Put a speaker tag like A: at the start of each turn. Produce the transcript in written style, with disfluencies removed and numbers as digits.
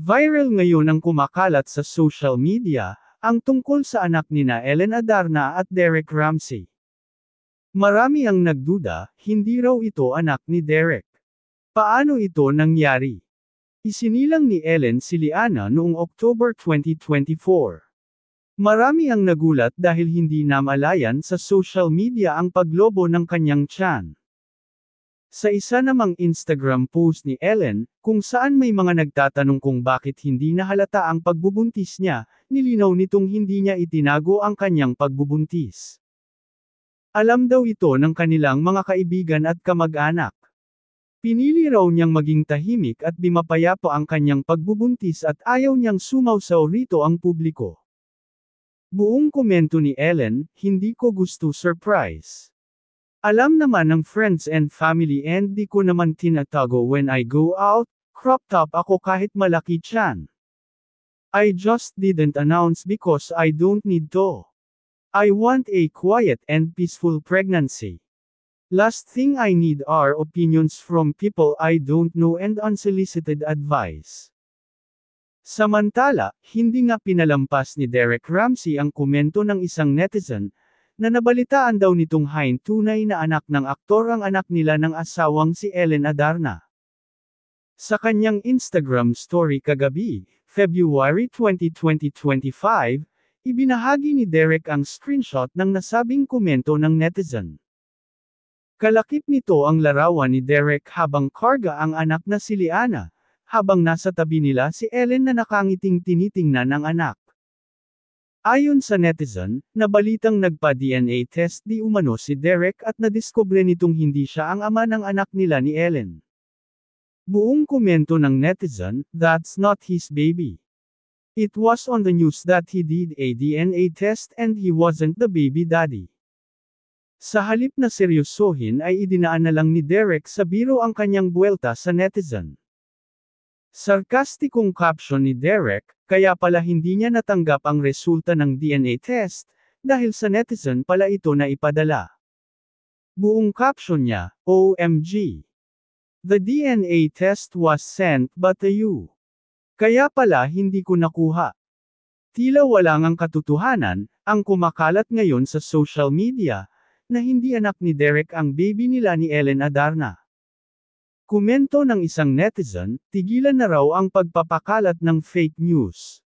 A: Viral ngayon ang kumakalat sa social media, ang tungkol sa anak nina Ellen Adarna at Derek Ramsey. Marami ang nagduda, hindi raw ito anak ni Derek. Paano ito nangyari? Isinilang ni Ellen si Liana noong October 2024. Marami ang nagulat dahil hindi namalayan sa social media ang paglobo ng kanyang tiyan. Sa isa namang Instagram post ni Ellen, kung saan may mga nagtatanong kung bakit hindi nahalata ang pagbubuntis niya, nilinaw nitong hindi niya itinago ang kanyang pagbubuntis. Alam daw ito ng kanilang mga kaibigan at kamag-anak. Pinili raw niyang maging tahimik at bimapayapa ang kanyang pagbubuntis at ayaw niyang sumawsaw rito ang publiko. Buong komento ni Ellen, hindi ko gusto surprise. Alam naman ng friends and family and di ko naman tinatago when I go out, crop top ako kahit malaki tiyan. I just didn't announce because I don't need to. I want a quiet and peaceful pregnancy. Last thing I need are opinions from people I don't know and unsolicited advice. Samantala, hindi nga pinalampas ni Derek Ramsey ang komento ng isang netizen, na nabalitaan daw nitong tunay na anak ng aktor ang anak nila ng asawang si Ellen Adarna. Sa kanyang Instagram story kagabi, February 20, 2025, ibinahagi ni Derek ang screenshot ng nasabing komento ng netizen. Kalakip nito ang larawan ni Derek habang karga ang anak na si Liana, habang nasa tabi nila si Ellen na nakangiting tinitingnan ng anak. Ayon sa netizen, nabalitang nagpa-DNA test di umano si Derek at nadiskubre nitong hindi siya ang ama ng anak nila ni Ellen. Buong komento ng netizen, "That's not his baby. It was on the news that he did a DNA test and he wasn't the baby daddy." Sa halip na seryosohin ay idinaan na lang ni Derek sa biro ang kanyang buwelta sa netizen. Sarkastikong caption ni Derek, kaya pala hindi niya natanggap ang resulta ng DNA test, dahil sa netizen pala ito na ipadala. Buong caption niya, OMG. The DNA test was sent but you. Kaya pala hindi ko nakuha. Tila wala ngang katotohanan, ang kumakalat ngayon sa social media, na hindi anak ni Derek ang baby nila ni Ellen Adarna. Komento ng isang netizen, tigilan na raw ang pagpapakalat ng fake news.